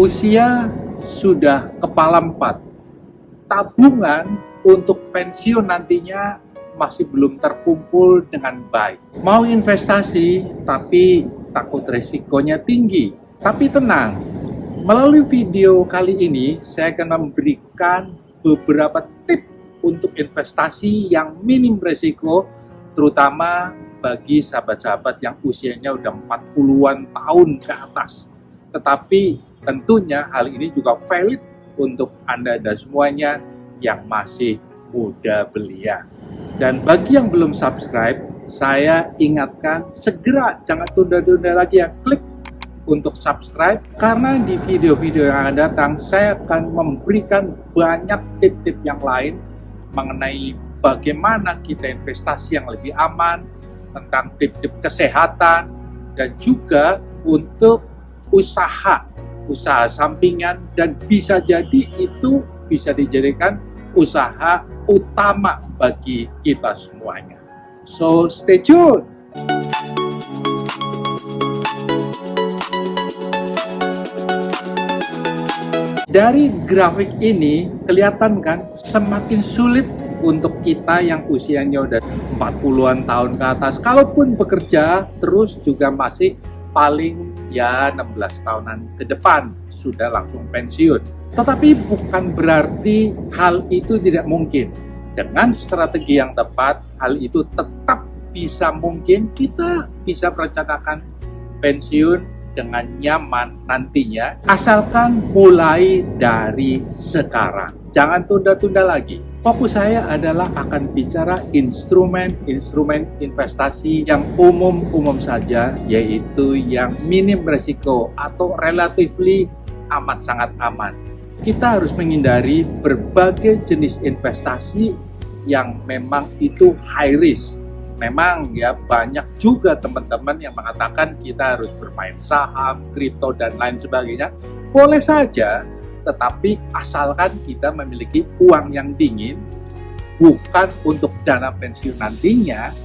Usia sudah kepala 4. Tabungan untuk pensiun nantinya masih belum terkumpul dengan baik. Mau investasi tapi takut resikonya tinggi. Tapi tenang, melalui video kali ini saya akan memberikan beberapa tips untuk investasi yang minim resiko, terutama bagi sahabat-sahabat yang usianya udah 40-an tahun ke atas. Tetapi tentunya hal ini juga valid untuk Anda dan semuanya yang masih muda belia. Dan bagi yang belum subscribe, saya ingatkan segera jangan tunda-tunda lagi ya, klik untuk subscribe, karena di video-video yang akan datang saya akan memberikan banyak tips-tips yang lain mengenai bagaimana kita investasi yang lebih aman, tentang tips-tips kesehatan, dan juga untuk usaha sampingan, dan bisa jadi itu bisa dijadikan usaha utama bagi kita semuanya. So stay tune. Dari grafik ini kelihatan kan semakin sulit untuk kita yang usianya udah 40-an tahun ke atas. Kalaupun bekerja terus juga masih paling ya 16 tahunan ke depan sudah langsung pensiun. Tetapi bukan berarti hal itu tidak mungkin. Dengan strategi yang tepat, hal itu tetap bisa mungkin. Kita bisa merencanakan pensiun dengan nyaman nantinya, asalkan mulai dari sekarang. Jangan tunda-tunda lagi. Fokus saya adalah akan bicara instrumen investasi yang umum saja, yaitu yang minim resiko atau relatively amat sangat aman. Kita harus menghindari berbagai jenis investasi yang memang itu high risk. Memang ya banyak juga teman-teman yang mengatakan kita harus bermain saham, kripto, dan lain sebagainya. Boleh saja, tetapi asalkan kita memiliki uang yang dingin, bukan untuk dana pensiun nantinya,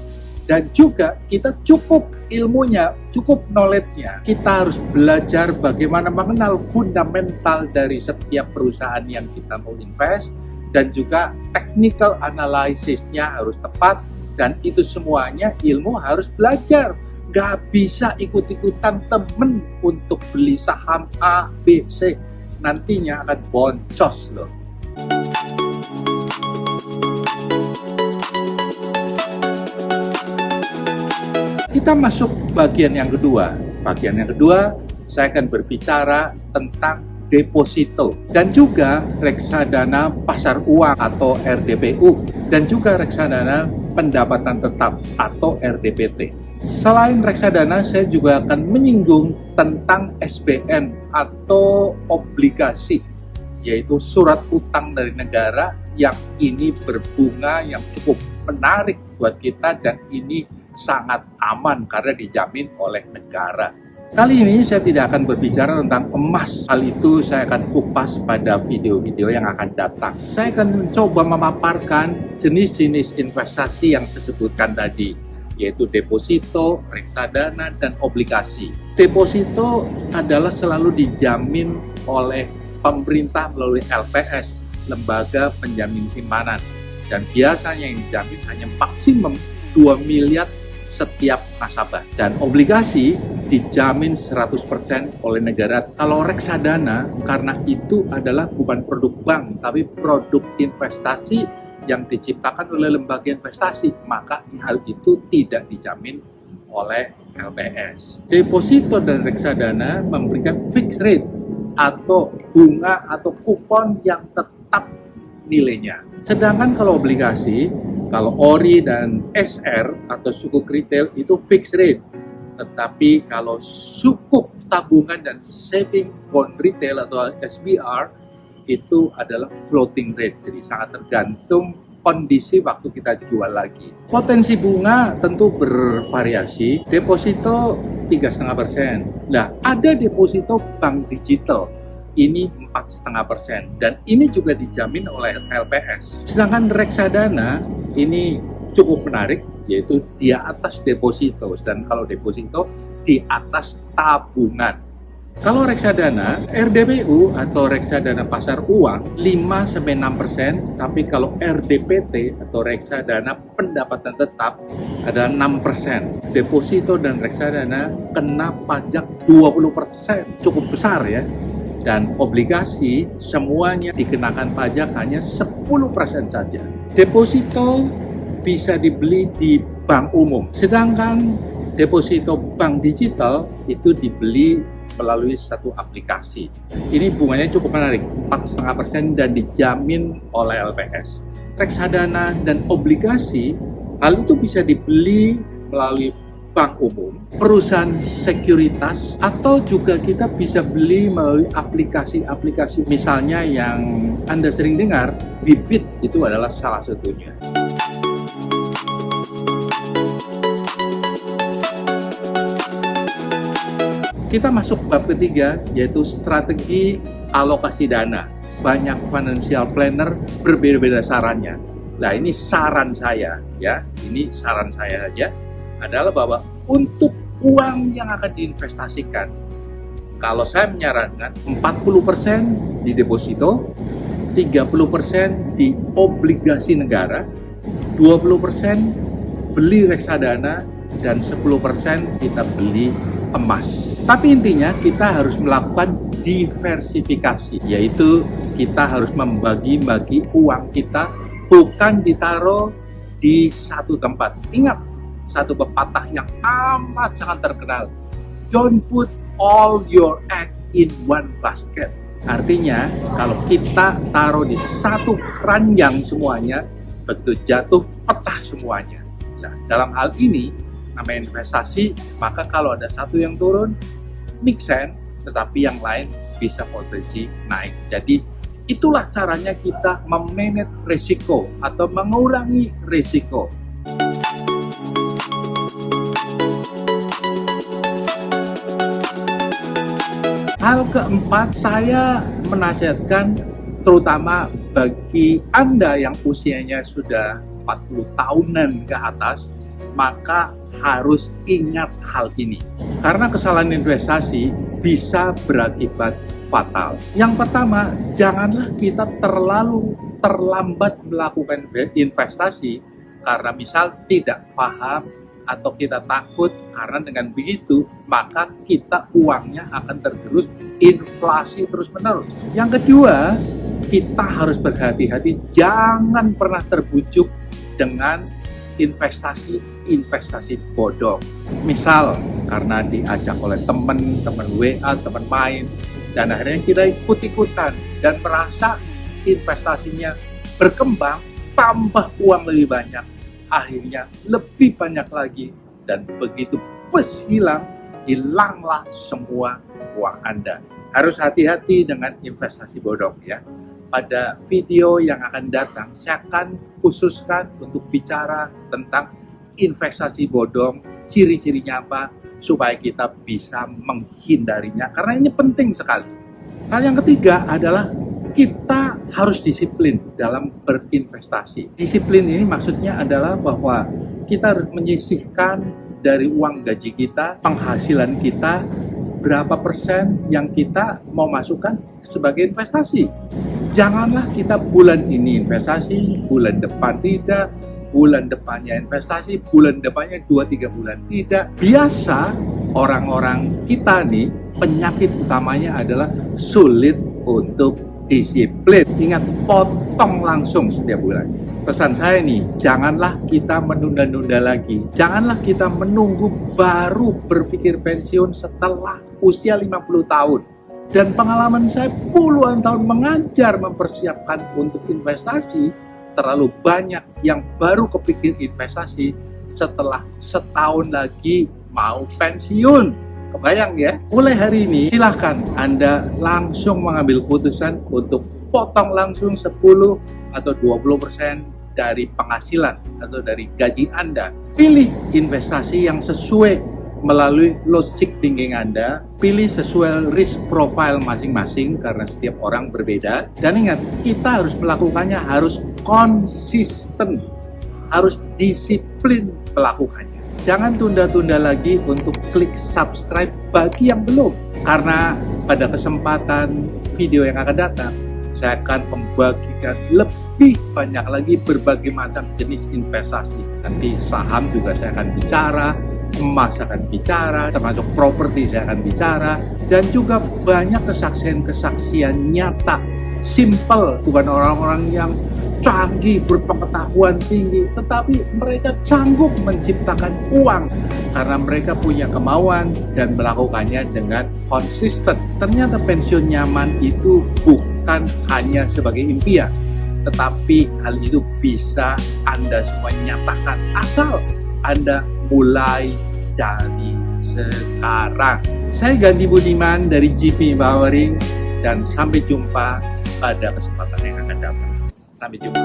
dan juga kita cukup ilmunya, cukup knowledge-nya. Kita harus belajar bagaimana mengenal fundamental dari setiap perusahaan yang kita mau invest, dan juga technical analysis-nya harus tepat, dan itu semuanya ilmu harus belajar. Gak bisa ikut-ikutan temen untuk beli saham A, B, C. Nantinya akan boncos loh. Kita masuk bagian yang kedua. Bagian yang kedua, saya akan berbicara tentang deposito dan juga reksadana pasar uang atau RDPU, dan juga reksadana pendapatan tetap atau RDPT. Selain reksadana, saya juga akan menyinggung tentang SBN atau obligasi, yaitu surat utang dari negara yang ini berbunga yang cukup menarik buat kita, dan ini sangat aman karena dijamin oleh negara. Kali ini saya tidak akan berbicara tentang emas. Hal itu saya akan kupas pada video-video yang akan datang. Saya akan mencoba memaparkan jenis-jenis investasi yang saya sebutkan tadi, yaitu deposito, reksadana, dan obligasi. Deposito adalah selalu dijamin oleh pemerintah melalui LPS, Lembaga Penjamin Simpanan. Dan biasanya yang dijamin hanya maksimum 2 miliar setiap nasabah. Dan obligasi dijamin 100% oleh negara. Kalau reksadana, karena itu adalah bukan produk bank, tapi produk investasi yang diciptakan oleh lembaga investasi, maka hal itu tidak dijamin oleh LPS. Deposito dan reksadana memberikan fixed rate atau bunga atau kupon yang tetap nilainya. Sedangkan kalau obligasi, kalau ORI dan SR atau sukuk retail itu fixed rate. Tetapi kalau sukuk tabungan dan saving bond retail atau SBR itu adalah floating rate. Jadi sangat tergantung kondisi waktu kita jual lagi. Potensi bunga tentu bervariasi. Deposito 3,5%. Nah, ada deposito bank digital. Ini 4,5%, dan ini juga dijamin oleh LPS. Sedangkan reksadana ini cukup menarik, yaitu di atas deposito, dan kalau deposito di atas tabungan. Kalau reksadana, RDPU atau reksadana pasar uang 5-6%, tapi kalau RDPT atau reksadana pendapatan tetap adalah 6%. Deposito dan reksadana kena pajak 20%, cukup besar ya. Dan obligasi semuanya dikenakan pajak hanya 10% saja. Deposito bisa dibeli di bank umum, sedangkan deposito bank digital itu dibeli melalui satu aplikasi. Ini bunganya cukup menarik, 4,5% dan dijamin oleh LPS. Reksadana dan obligasi, hal itu bisa dibeli melalui bank umum, perusahaan sekuritas, atau juga kita bisa beli melalui aplikasi-aplikasi. Misalnya yang Anda sering dengar, Bibit itu adalah salah satunya. Kita masuk bab ketiga, yaitu strategi alokasi dana. Banyak financial planner berbeda-beda sarannya. Nah, ini saran saya ya, ini saran saya saja adalah bahwa untuk uang yang akan diinvestasikan, kalau saya menyarankan 40% di deposito, 30% di obligasi negara, 20% beli reksadana, dan 10% kita beli emas. Tapi intinya kita harus melakukan diversifikasi, yaitu kita harus membagi-bagi uang kita, bukan ditaruh di satu tempat. Ingat, satu pepatah yang amat sangat terkenal, don't put all your egg in one basket. Artinya, kalau kita taruh di satu keranjang semuanya, begitu jatuh, pecah semuanya. Nah, dalam hal ini, namanya investasi, maka kalau ada satu yang turun, make sense, tetapi yang lain bisa potensi naik. Jadi itulah caranya kita memanage risiko atau mengurangi risiko. Hal keempat, saya menasihatkan terutama bagi Anda yang usianya sudah 40 tahunan ke atas, maka harus ingat hal ini. Karena kesalahan investasi bisa berakibat fatal. Yang pertama, janganlah kita terlalu terlambat melakukan investasi karena misal tidak paham atau kita takut, karena dengan begitu maka kita uangnya akan tergerus inflasi terus-menerus. Yang kedua, kita harus berhati-hati, jangan pernah terbujuk dengan investasi bodong. Misal karena diajak oleh teman WA, teman main, dan akhirnya kita ikut-ikutan dan merasa investasinya berkembang, tambah uang lebih banyak, akhirnya lebih banyak lagi, dan begitu bus hilanglah semua uang Anda. Harus hati-hati dengan investasi bodong ya. Pada video yang akan datang, saya akan khususkan untuk bicara tentang investasi bodong, ciri-cirinya apa, supaya kita bisa menghindarinya, karena ini penting sekali. Hal yang ketiga adalah kita harus disiplin dalam berinvestasi. Disiplin ini maksudnya adalah bahwa kita harus menyisihkan dari uang gaji kita, penghasilan kita, berapa persen yang kita mau masukkan sebagai investasi. Janganlah kita bulan ini investasi, bulan depan tidak, bulan depannya investasi, bulan depannya 2-3 bulan tidak. Biasa orang-orang kita nih, penyakit utamanya adalah sulit untuk disiplin. Ingat, potong langsung setiap bulan. Pesan saya nih, janganlah kita menunda-nunda lagi. Janganlah kita menunggu baru berpikir pensiun setelah usia 50 tahun. Dan pengalaman saya puluhan tahun mengajar mempersiapkan untuk investasi, terlalu banyak yang baru kepikir investasi setelah setahun lagi mau pensiun. Kebayang ya? Mulai hari ini silahkan Anda langsung mengambil keputusan untuk potong langsung 10 atau 20% dari penghasilan atau dari gaji Anda. Pilih investasi yang sesuai melalui logic thinking Anda, pilih sesuai risk profile masing-masing karena setiap orang berbeda. Dan ingat, kita harus melakukannya harus konsisten, harus disiplin melakukannya. Jangan tunda-tunda lagi untuk klik subscribe bagi yang belum. Karena pada kesempatan video yang akan datang, saya akan membagikan lebih banyak lagi berbagai macam jenis investasi. Nanti saham juga saya akan bicara, emas akan bicara, termasuk properti saya akan bicara, dan juga banyak kesaksian-kesaksian nyata, simple, bukan orang-orang yang canggih, berpengetahuan tinggi, tetapi mereka sanggup menciptakan uang karena mereka punya kemauan dan melakukannya dengan konsisten. Ternyata pensiun nyaman itu bukan hanya sebagai impian, tetapi hal itu bisa Anda semua nyatakan asal Anda mulai dari sekarang. Saya Gandhi Budiman dari GP Empowering, dan sampai jumpa pada kesempatan yang akan datang. Sampai jumpa.